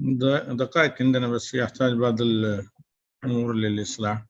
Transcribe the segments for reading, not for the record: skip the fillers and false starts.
دقائق عندنا بس يحتاج بعض الأمور للإصلاح.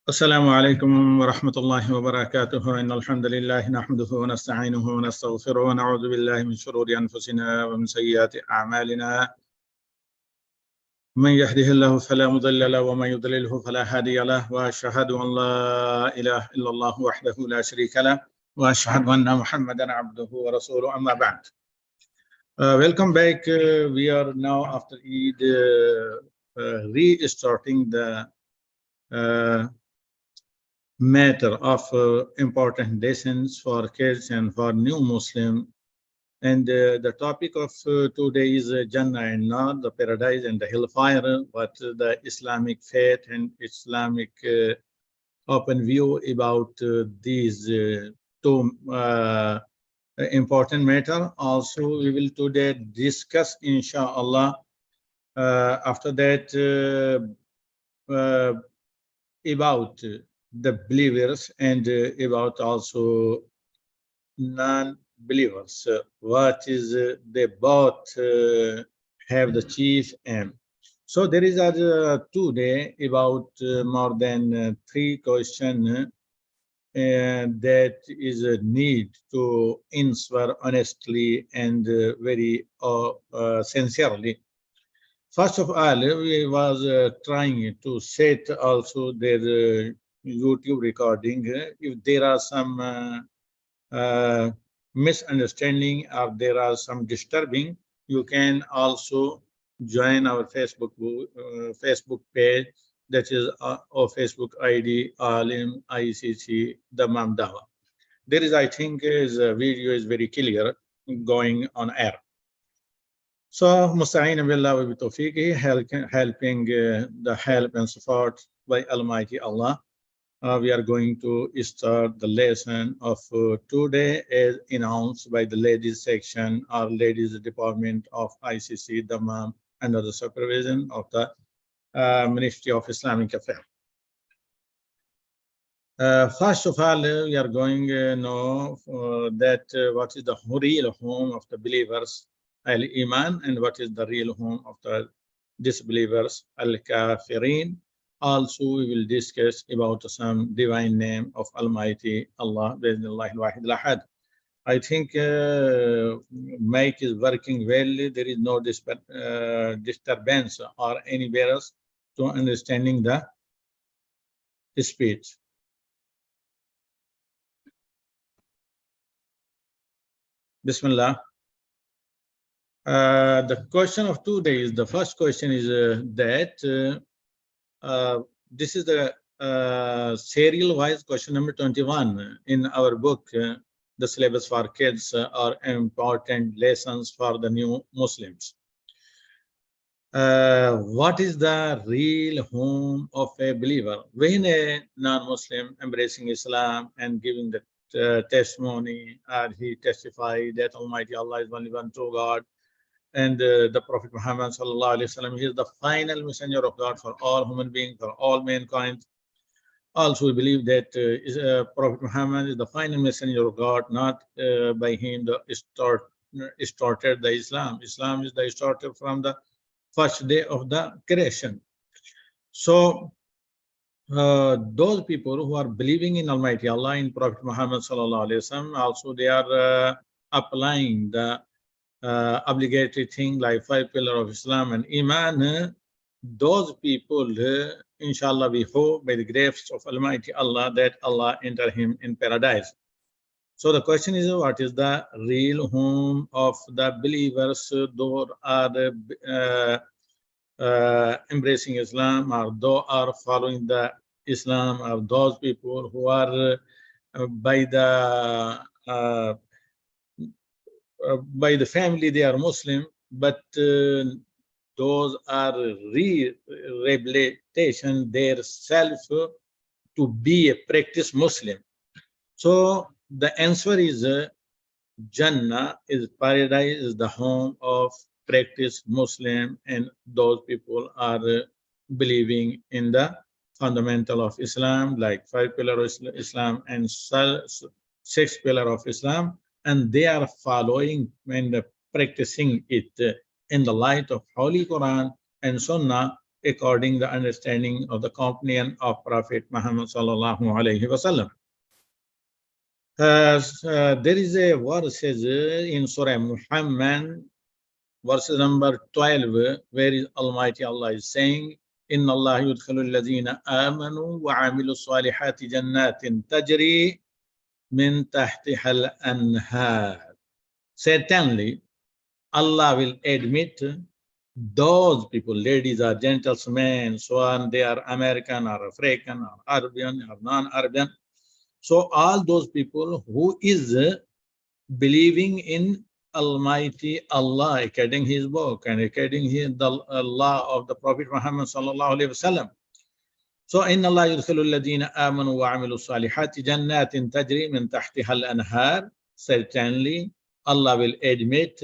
السلام عليكم ورحمة الله وبركاته. إن الحمد لله نحمده ونستعينه ونستغفره ونعوذ بالله من شرور أنفسنا ومن سيئات أعمالنا. من يهده الله فلا مضل له ومن يضلله فلا هادي له، وأشهد أن لا إله إلا الله وحده لا شريك له، وأشهد أن محمدا عبده ورسوله. أما بعد. Welcome back. We are now after Eid restarting the matter of important lessons for kids and for new Muslim. And the topic of today is Jannah and Nar, the paradise and the hellfire, what the Islamic faith and Islamic open view about these two important matter. Also, we will today discuss, inshallah, after that about the believers and about also non-believers. What is they both have the chief aim. So there is today about more than 3 questions that is a need to answer honestly and very sincerely. First of all, we was trying to set also their YouTube recording. If there are some misunderstanding or there are some disturbing, you can also join our Facebook page, that is our Facebook ID Alim ICC Damam Dawa. There is, I think, is a video is very clear going on air. So Musta'in billah wa bitawfiqi, helping the help and support by Almighty Allah. We are going to start the lesson of today as announced by the ladies section or ladies department of ICC Dammam under the supervision of the Ministry of Islamic Affairs. First of all, we are going to know that what is the real home of the believers, Al-Iman, and what is the real home of the disbelievers, Al-Kafirin. Also, we will discuss about some divine name of Almighty Allah, Wahid Al-Ahad. I think mic is working well. There is no disturbance or any barriers to understanding the speech. Bismillah. The question of today is, the first question is that this is the serial wise question number 21 in our book, the syllabus for kids are important lessons for the new Muslims. What is the real home of a believer? When a non-Muslim embracing Islam and giving the testimony, and he testified that Almighty Allah is only one true God, and the Prophet Muhammad sallallahu alaihi wasallam, he is the final messenger of God for all human beings, for all mankind. Also, we believe that Prophet Muhammad is the final messenger of God, not by him started the Islam. Islam is the starter from the first day of the creation. So those people who are believing in Almighty Allah, in Prophet Muhammad sallallahu alaihi wasallam, also they are applying the obligatory thing like 5 pillars of Islam and Iman. Those people, inshallah, we hope by the grace of Almighty Allah that Allah enter him in paradise. So the question is, what is the real home of the believers? Those are embracing Islam, or those are following the Islam, or those people who are by the family they are Muslim, but those are rehabilitation their self to be a practice Muslim. So the answer is Jannah is paradise, is the home of practice Muslim, and those people are believing in the fundamental of Islam, like 5 pillars of Islam and 6 pillars of Islam, and they are following and practicing it in the light of Holy Quran and Sunnah, according to the understanding of the companion of Prophet Muhammad sallallahu alaihi wasallam. There is a verse in Surah Muhammad, verse number 12, where Almighty Allah is saying, Inna Allah yudkhilu alladhina amanu wa amilu salihati jannatin tajri min tahtiha al-anhar. Certainly, Allah will admit those people, ladies or gentlemen, so on, they are American or African or Arabian or non-Arabian. So all those people who is believing in Almighty Allah, according his book and according the law of the Prophet Muhammad sallallahu alaihi wasallam. So inna Allah yudkhilu alladhina amanu wa amilu salihati jannatin tajri min tahtiha al-anhar. Certainly, Allah will admit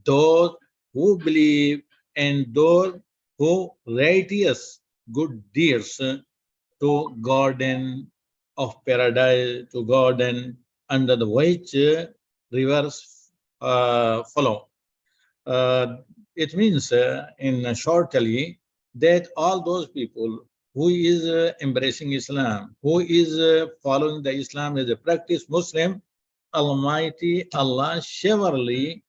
those who believe and those who righteous good deeds to garden of paradise, to garden under the which rivers follow. It means in shortly that all those people who is embracing Islam, who is following the Islam as a practice Muslim, Almighty Allah surely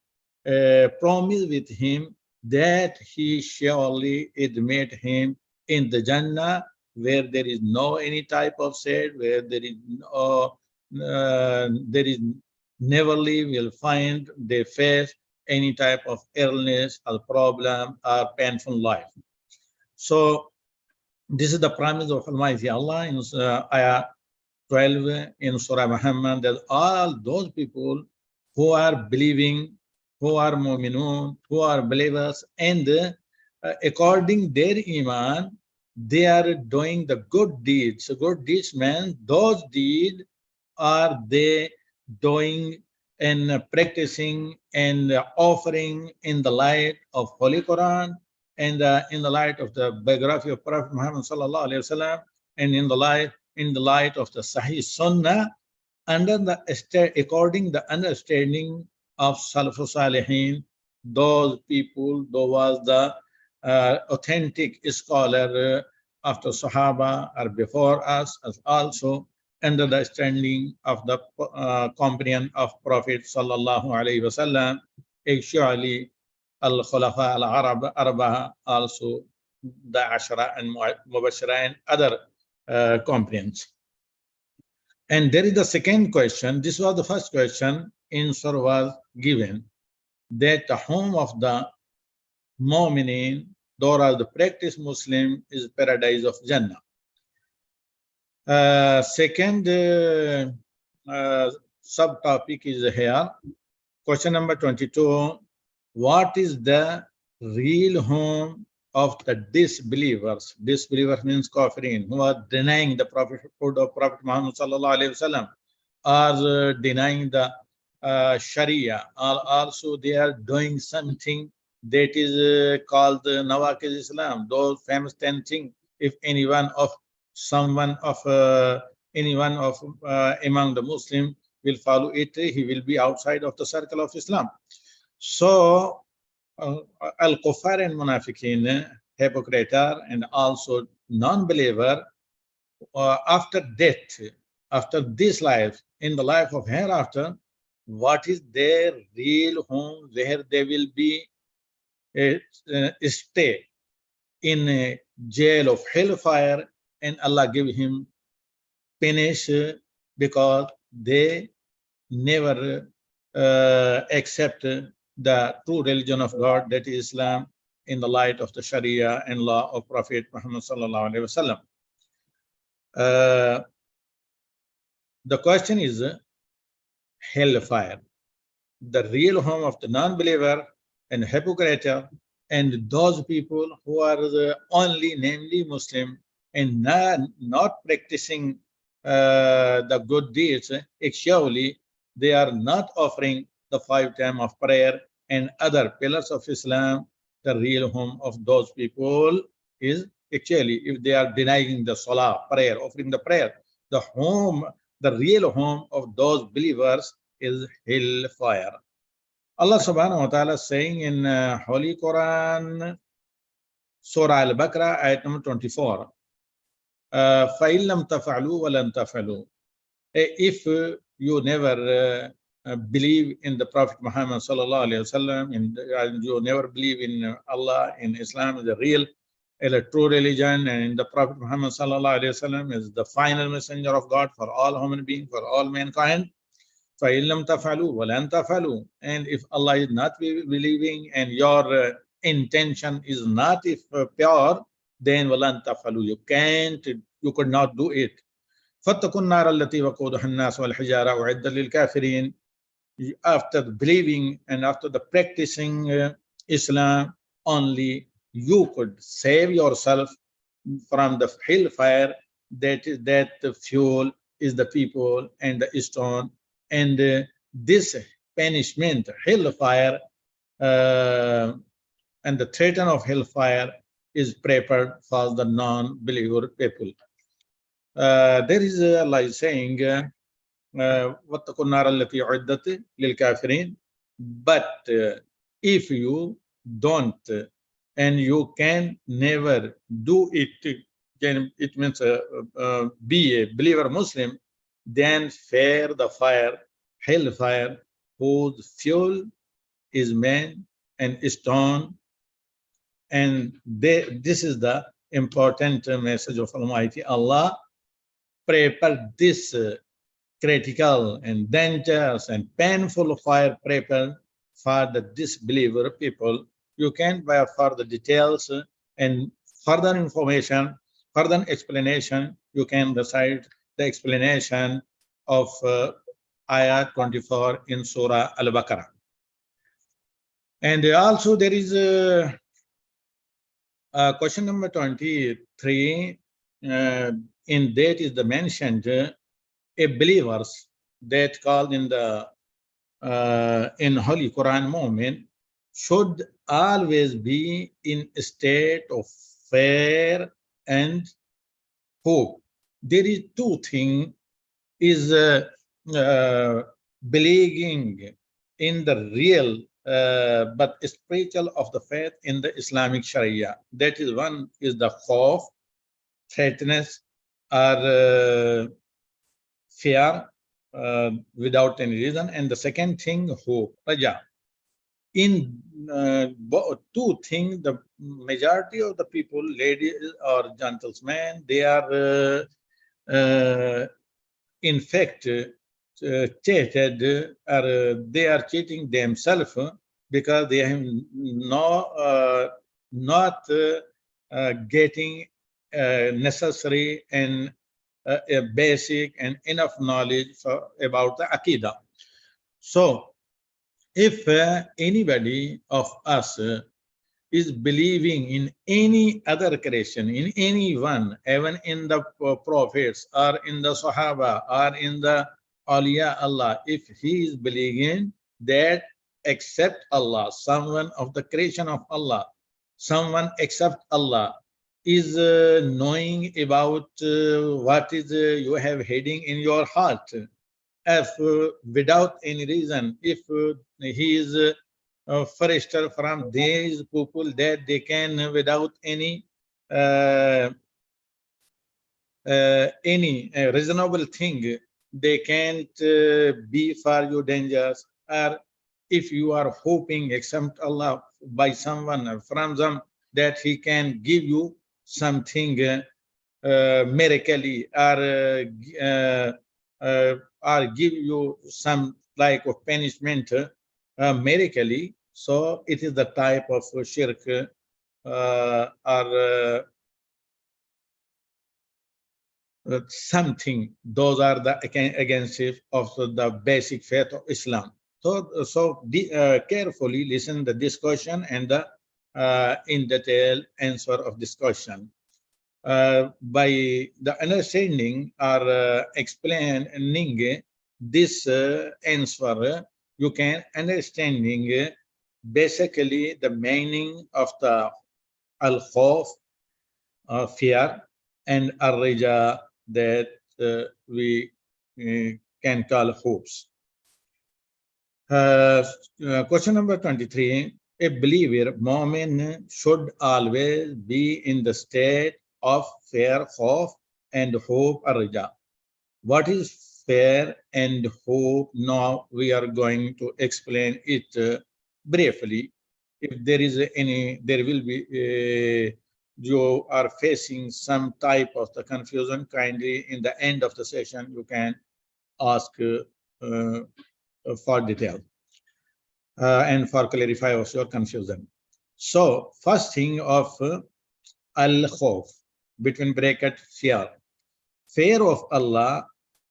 promised with him that he surely admit him in the Jannah, where there is no any type of shade, where there is no, there is neverly will find they face any type of illness or problem or painful life. So this is the promise of Almighty Allah in ayah 12 in Surah Muhammad, that all those people who are believing, who are mu'minun, who are believers, and according their iman, they are doing the good deeds. So good deeds mean those deeds are they doing and practicing and offering in the light of Holy Quran, and in the light of the biography of Prophet Muhammad sallallahu alaihi wasallam, and in the light of the Sahih Sunnah, under the according the understanding of Salafus Salihin, those people, those was the authentic scholar after Sahaba or before us, as also under the standing of the companion of Prophet sallallahu alaihi wasallam, actually Al-Khulafa Al-Arab Arba'a, also the Ashra and Mubashira and other companions. And there is the second question. This was the first question. Answer was given that the home of the Mu'minin, those are the practice Muslim, is paradise of Jannah. Second subtopic is here. Question number 22. What is the real home of the disbelievers? Disbelievers means kafirin, who are denying the prophethood of Prophet Muhammad sallallahu alaihi wasallam, are denying the Sharia, or also they are doing something that is called Nawaqid Islam, those famous 10 things. If anyone of among the Muslim will follow it, he will be outside of the circle of Islam. So Al-Kuffar and Munafiqeen, hypocrite, and also non-believer, after death, after this life, in the life of hereafter, what is their real home, where they will be stay in a jail of hellfire, and Allah give him punish because they never accept the true religion of God, that is Islam, in the light of the Sharia and law of Prophet Muhammad sallallahu alaihi wasallam. The question is hellfire, the real home of the non-believer and hypocrite, and those people who are the only namely Muslim and not practicing the good deeds. Actually, they are not offering the 5 times of prayer and other pillars of Islam. The real home of those people is actually, if they are denying the salah, prayer, offering the prayer, the real home of those believers is hellfire. Allah subhanahu wa ta'ala saying in Holy Quran, Surah Al-Baqarah, ayat number 24, فَإِن لَمْ تَفْعَلُوا وَلَنْ تَفْعَلُوا. If you never believe in the Prophet Muhammad sallallahu alaihi wasallam, and you never believe in Allah, in Islam is the real, a true religion, and in the Prophet Muhammad sallallahu alaihi wasallam is the final messenger of God for all human beings, for all mankind. فَإِن لَمْ تَفْعَلُوا وَلَنْ تَفْعَلُوا. And if Allah is not believing and your intention is not pure, then وَلَنْ تَفْعَلُوا. You could not do it. فَاتَّقُوا النَّارَ الَّتِي وَقُودُهَا النَّاسُ وَالْحِجَارَةُ أُعِدَّتْ لِلْكَافِرِينَ. After believing and after the practicing Islam, only you could save yourself from the hellfire. That the fuel is the people and the stone, and this punishment, hellfire, and the threat of hellfire is prepared for the non-believer people. There is Allah saying, وَاتَّقُوا النَّارَ الَّتِي أُعِدَّتْ لِلْكَافِرِينَ. But if you don't and you can never do it it means be a believer Muslim, then fear the fire, hellfire, whose fuel is man and stone. And this is the important message of Almighty Allah. Prepare this critical and dangerous and painful fire prepared for the disbeliever people. You can buy further details and further information, further explanation. You can recite the explanation of Ayah 24 in Surah Al-Baqarah. And also there is question number 23. In that is the mentioned a believers that called in the in Holy Quran moment should always be in a state of fear and hope. There is two things: is believing in the real but spiritual of the faith in the Islamic Sharia. That is, one is the khawf, threatness, or fear without any reason, and the second thing, hope, raja. In two things, the majority of the people, ladies or gentlemen, they are in fact cheated, or they are cheating themselves because they have not getting necessary and a basic and enough knowledge about the Aqidah. So if anybody of us is believing in any other creation, in anyone, even in the prophets or in the Sahaba or in the Awliya Allah, if he is believing that except Allah, someone of the creation of Allah, someone except Allah is knowing about what is you have heading in your heart, if without any reason, if he is first from these people that they can without any reasonable thing, they can't be for you dangerous, or if you are hoping except Allah by someone from them that he can give you something miraculously, or give you some like of punishment miraculously, so it is the type of shirk or something. Those are the against of the basic faith of Islam. So carefully listen the discussion and the in detail answer of discussion. By the understanding or explaining this answer, you can understanding basically the meaning of the al-khawf, fear, and al-raja, that we can call hopes. Question number 23. A believer, Mu'min, should always be in the state of fear, khawf, and hope, ar-raja. What is fear and hope? Now we are going to explain it briefly. If there is any, there will be you are facing some type of the confusion, kindly in the end of the session you can ask for detail and for clarify of your confusion. So first thing of al-khawf, between bracket fear of Allah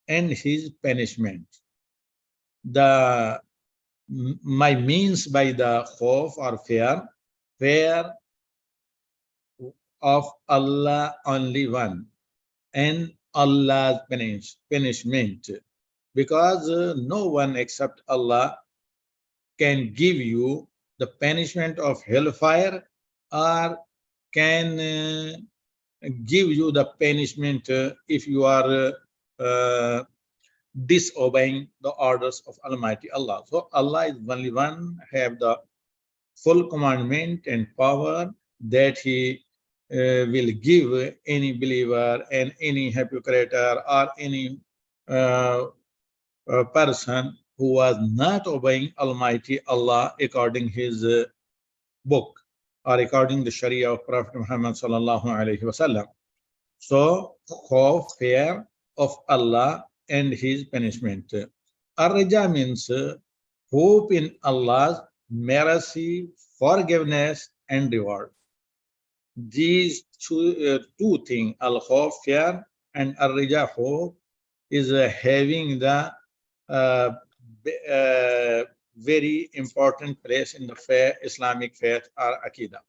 and his punishment. My means by the khawf or fear of Allah only one, and Allah's punishment, because no one except Allah can give you the punishment of hellfire, or can give you the punishment if you are disobeying the orders of Almighty Allah. So Allah is only one, have the full commandment and power that he will give any believer and any hypocrite or any person who was not obeying Almighty Allah according his book or according the Sharia of Prophet Muhammad sallallahu alaihi wasallam. So, hope, fear of Allah and his punishment. Ar-Raja means hope in Allah's mercy, forgiveness, and reward. These two things, al-khawf, fear, and ar-Raja, hope, is having the very important place in the faith, Islamic faith or Aqidah.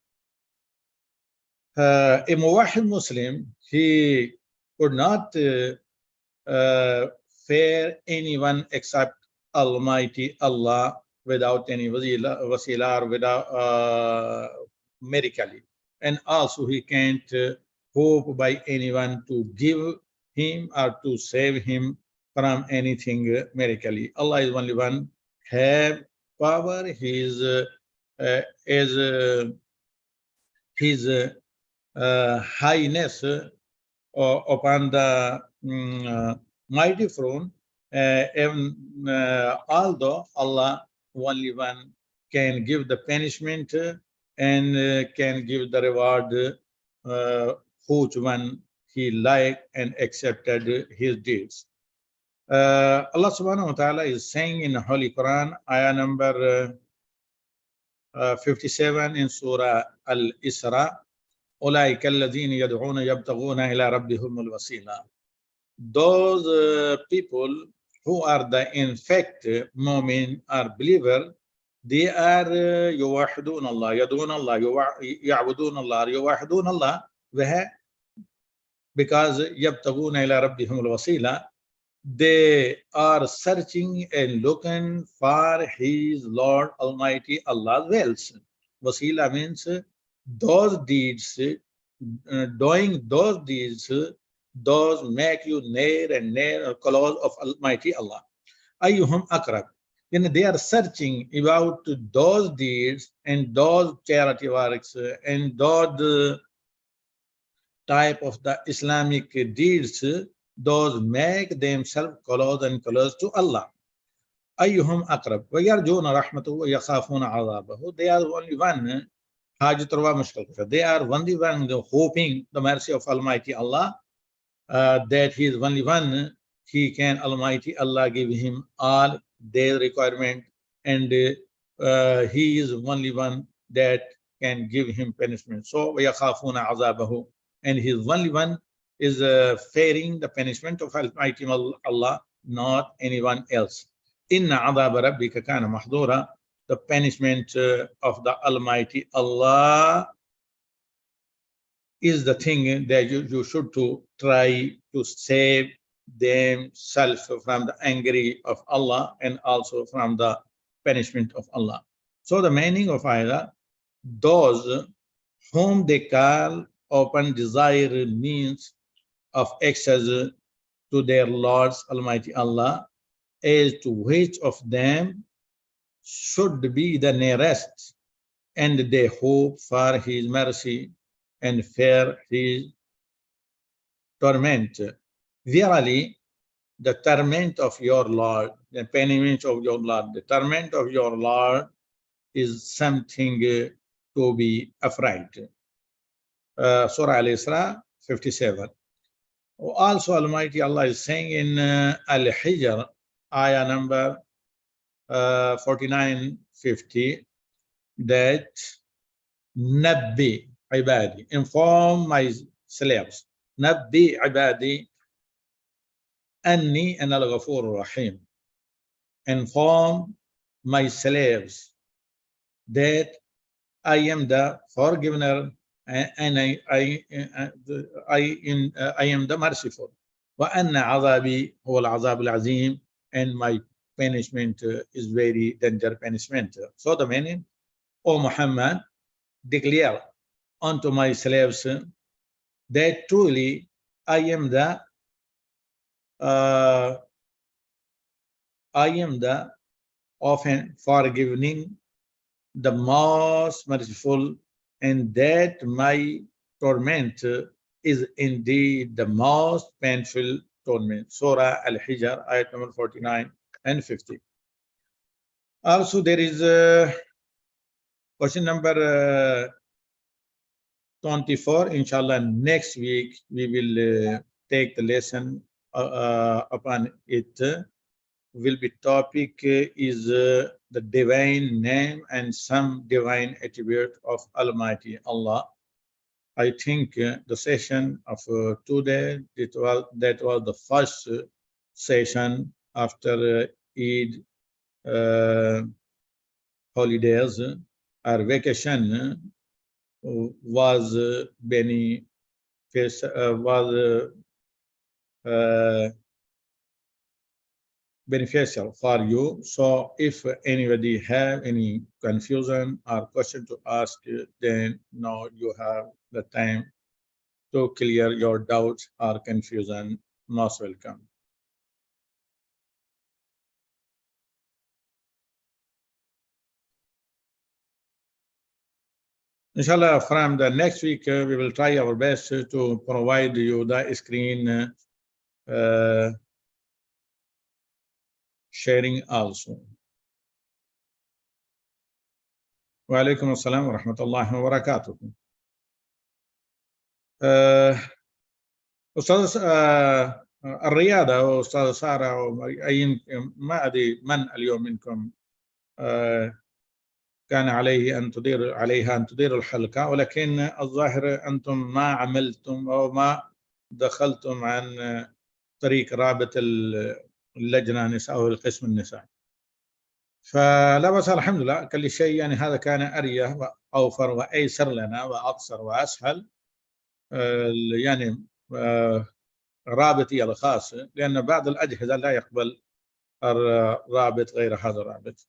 A Muwahid Muslim, he could not fear anyone except Almighty Allah without any wasila or without medically. And also he can't hope by anyone to give him or to save him from anything medically. Allah is only one, have power, his highness upon the mighty throne, although Allah only one can give the punishment and can give the reward which one he liked and accepted his deeds. Allah subhanahu wa ta'ala is saying in the Holy Quran, ayah number 57 in Surah Al-Isra, أولئك الذين يدعون يبتغون إلى ربهم الوسيلة. Those people who are the in fact mu'min or believer, they are يوحدون الله, يدعون الله, يعبدون الله, يوحدون الله, because يبتغون إلى ربهم الوسيلة, they are searching and looking for his Lord Almighty Allah's wills. Wasila means those deeds, doing those deeds, those make you near and near close of Almighty Allah. Ayyuhum akrab. Then they are searching about those deeds and those charity works and those type of the Islamic deeds, those make themselves close and close to Allah. Ayyuhum akrab. وَيَرْجُونَ رَحْمَتُهُ وَيَخَافُونَ عَذَابَهُ. They are only one. They are only one hoping the mercy of Almighty Allah, that he is only one, he can Almighty Allah give him all their requirement, and he is only one that can give him punishment. So وَيَخَافُونَ عَذَابَهُ, and he is only one is fearing the punishment of Almighty Allah, not anyone else. Inna عَذَابَ رَبِّكَ كَانَ مَحْذُورًا. The punishment of the Almighty Allah is the thing that you should to try to save themselves from the anger of Allah and also from the punishment of Allah. So the meaning of ayah, those whom they call upon desire means of access to their Lord's Almighty Allah, as to which of them should be the nearest, and they hope for his mercy and fear his torment. Verily, the torment of your Lord, the punishment of your Lord, the torment of your Lord is something to be afraid. Surah Al-Isra 57. Also, Almighty Allah is saying in Al-Hijr, ayah number 49-50, that Nabbi ibadi, inform my slaves, Nabbi ibadi anni ana al-ghafur rahim, inform my slaves that I am the forgiver and I am the merciful. Wa anna azabi huwa al-azab al-azim, and my punishment is very dangerous punishment. So the meaning, O Muhammad, declare unto my slaves that truly I am the often forgiving, the most merciful, and that my torment is indeed the most painful torment. Surah Al-Hijr, ayat number 49 and 50. Also, there is question number 24. Inshallah, next week we will take the lesson upon it. Will be topic is the divine name and some divine attribute of Almighty Allah. I think the session of today, that was the first session after Eid holidays or vacation was beneficial for you. So if anybody have any confusion or question to ask, then now you have the time to clear your doubts or confusion. Most welcome. Inshallah, from the next week, we will try our best to provide you the screen sharing also. Wa alaikum assalam wa rahmatullahi wa barakatuh. أستاذ الرياضة أستاذ سارة أي ما أدري من اليوم منكم كان عليها أن تدير الحلقة، ولكن الظاهر أنتم ما عملتم أو ما دخلتم عن طريق رابط اللجنة النساء أو القسم النسائي. فلا بأس، الحمد لله، كل شيء يعني هذا كان أريح وأوفر وأيسر لنا وأقصر وأسهل. يعني رابطي الخاص، لأن بعض الأجهزة لا يقبل الرابط غير هذا الرابط.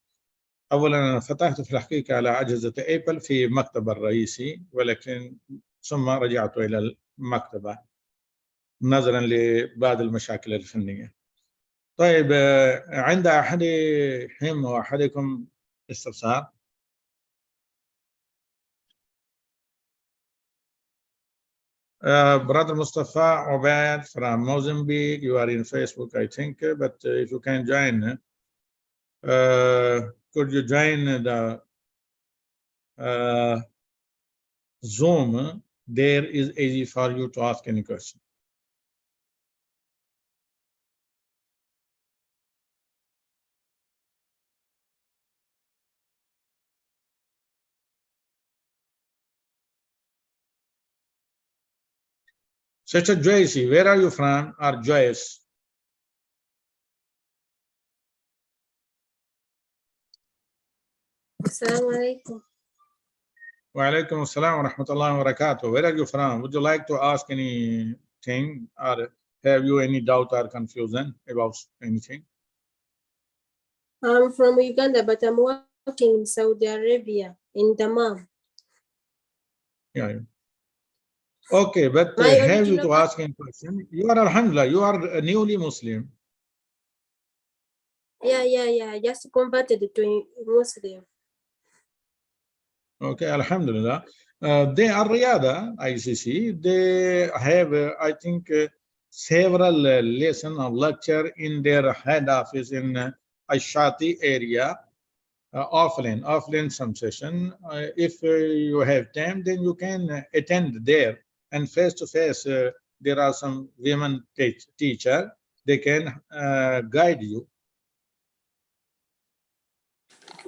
أولا أنا فتحت في الحقيقة على أجهزة أبل في مكتب الرئيسي، ولكن ثم رجعت إلى المكتبة نظرا لبعض المشاكل الفنية. طيب، عند أحدهم وأحدكم استفسار؟ Brother Mustafa Obed from Mozambique, you are in Facebook, I think, but if you can join, could you join the Zoom? There is easy for you to ask any question. Sister Joyce, where are you from? Or Joyce? Assalamu alaikum. Wa alaikum assalam wa rahmatullahi wa barakatuh. Where are you from? Would you like to ask anything, or have you any doubt or confusion about anything? I'm from Uganda, but I'm working in Saudi Arabia, in Dammam. Yeah. Okay, but have you to ask any question? You are, alhamdulillah, you are a newly Muslim. Yeah. I just converted to Muslim. Okay, alhamdulillah. They are Riyadh, ICC. They have, I think, several lesson or lecture in their head office in Ashati area, offline some session. If you have time, then you can attend there. And face to face, there are some women teacher. They can guide you.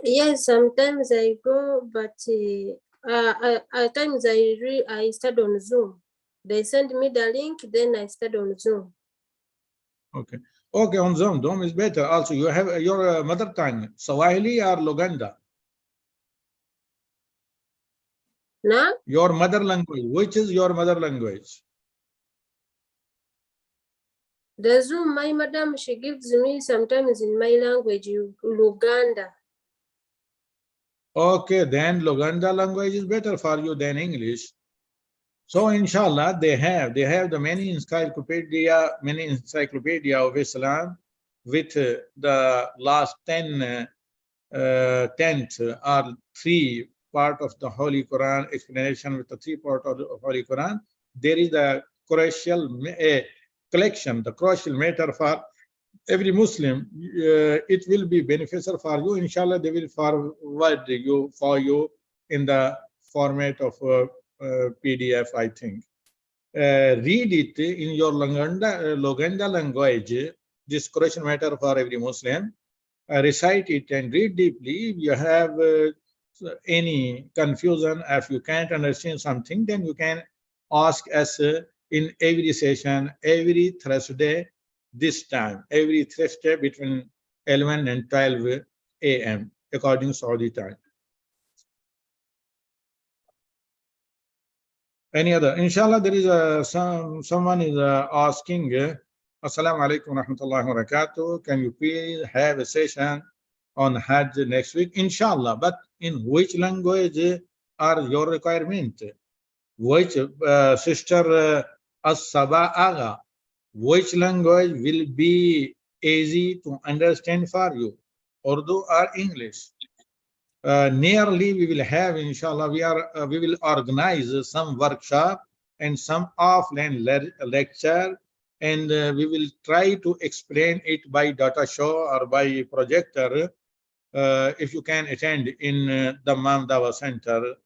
Yes, sometimes I go, but at times I study on Zoom. They send me the link, then I study on Zoom. Okay, on Zoom. Zoom is better. Also, you have your mother tongue, Swahili or Luganda? No? Your mother language. Which is your mother language? The Zoom, my madam, she gives me sometimes in my language, Luganda. Okay, then Luganda language is better for you than English. So inshallah, they have the many encyclopedia of Islam with the last 10th or 3 part of the Holy Quran, explanation with the 3 part of the Holy Quran, there is a crucial collection, the crucial matter for every Muslim. It will be beneficial for you. Inshallah, they will forward you for you in the format of PDF, I think. Read it in your Luganda language, this Quran matter for every Muslim. Recite it and read deeply. If you have any confusion, if you can't understand something, then you can ask us in every session, every Thursday, this time, every Thursday between 11 and 12 a.m. according to Saudi time. Any other? Inshallah, there is someone is asking, Assalamu alaikum wa rahmatullahi wa barakatuh. Can you please have a session on Hajj next week? Inshallah, but in which language are your requirement? Which sister As-Saba Aga, which language will be easy to understand for you? Urdu or English? Nearly we will have, inshallah, we will organize some workshop and some offline lecture, and we will try to explain it by data show or by projector. If you can attend in the Mamdawa Center,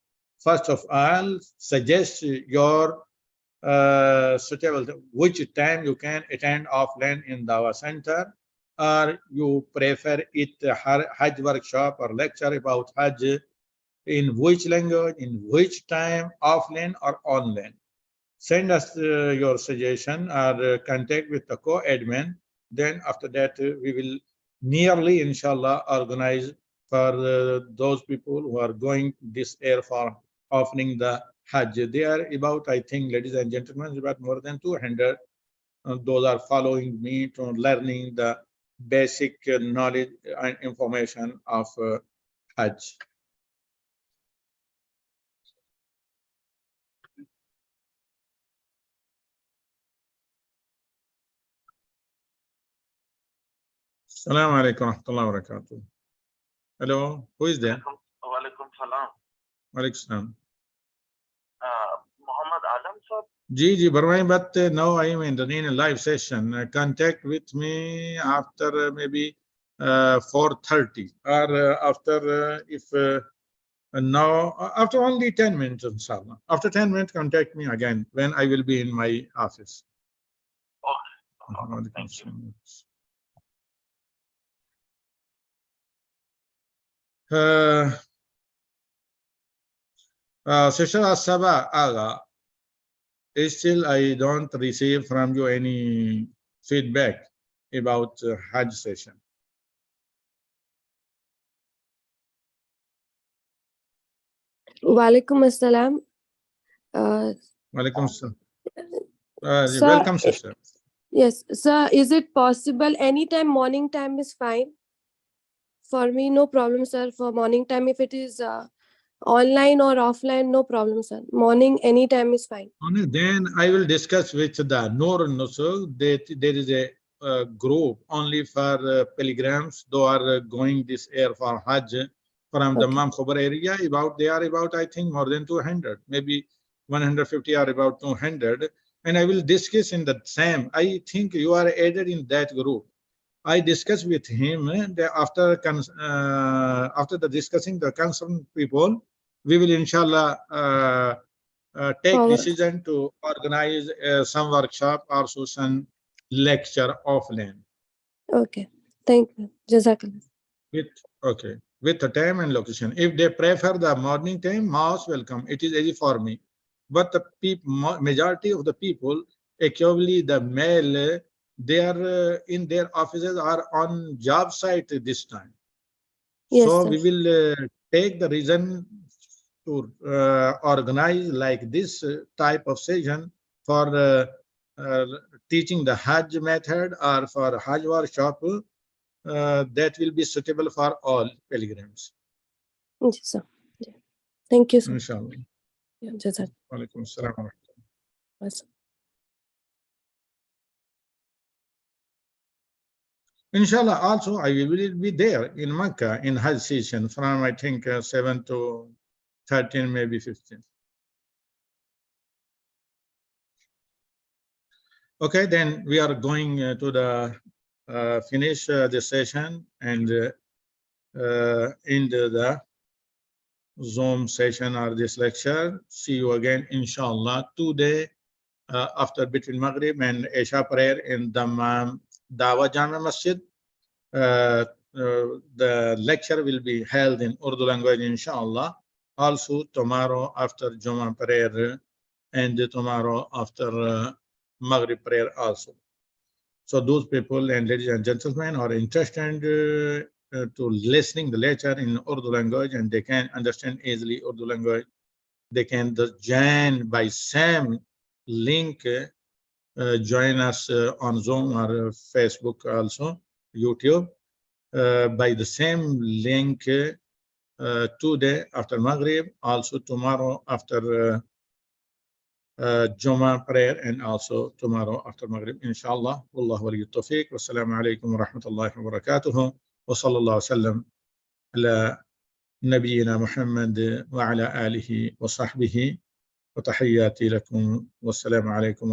first of all, suggest your suitable, which time you can attend offline in Dawa Center, or you prefer it Hajj workshop or lecture about Hajj, in which language, in which time, offline or online. Send us your suggestion or contact with the co-admin. Then after that, we will nearly, inshallah, organize for those people who are going this year for offering the Hajj. They are about, I think, ladies and gentlemen, about more than 200. Those are following me to learning the basic knowledge and information of Hajj. Assalamu alaikum wa rahmatullahi wa barakatuh. Hello, who is there? Wa alaikum salam. Wa alaikum salam. Muhammad Alam sir. Ji, Barwai, but now I am in a live session. Contact with me after maybe 4:30 or after if now after only 10 minutes, inshallah. After 10 minutes, contact me again when I will be in my office. Okay. Thank you. Sister As-Saba Aga, still I don't receive from you any feedback about Hajj session. Walaikum assalam. Walaikum salam. Sir, Welcome, sister. Yes, sir, is it possible anytime morning time is fine? For me, no problem, sir. For morning time, if it is online or offline, no problem, sir. Morning, anytime is fine. Only then I will discuss with the Noor Nusul that there is a group only for pilgrims who are going this year for Hajj from the Mam Khobar area. They are about, I think, more than 200, maybe 150 or about 200. And I will discuss in the same. I think you are added in that group. I discussed with him that after the discussing the concerned people, we will inshallah take decision to organize some workshop or some lecture offline. Okay, thank you. Jazakallah. With the time and location. If they prefer the morning time, most welcome. It is easy for me. But the majority of the people, actually the male, they are in their offices or on job site this time. Yes, so sir. we will take the reason to organize like this type of session for teaching the Hajj method or for Hajj workshop that will be suitable for all pilgrims. Yes, sir. Yeah. Thank you, sir. Inshallah. Yeah, Jazakallah. Walaikum salam wa rahmatullah. Yes. Inshallah, also I will be there in Mecca in Hajj season from I think 7 to 13, maybe 15. Okay, then we are going to the finish the session and end the Zoom session or this lecture. See you again, inshallah, today after between Maghrib and Isha prayer in Dammam Dawa Jama Masjid. The lecture will be held in Urdu language, inshallah. Also tomorrow after Juma prayer and tomorrow after Maghrib prayer also. So those people and ladies and gentlemen are interested to listening the lecture in Urdu language and they can understand easily Urdu language. They can join by same link, join us on Zoom or Facebook also, YouTube, by the same link today after Maghrib, also tomorrow after Juma prayer and also tomorrow after Maghrib, inshallah. Wallahu waliyu tawfiq. Wassalamu alaikum wa rahmatullahi wa barakatuhu. Wa sallallahu wa sallam ala nabiyyina Muhammad wa ala alihi wa sahbihi wa tahiyyati lakum. Wassalamu alaikum.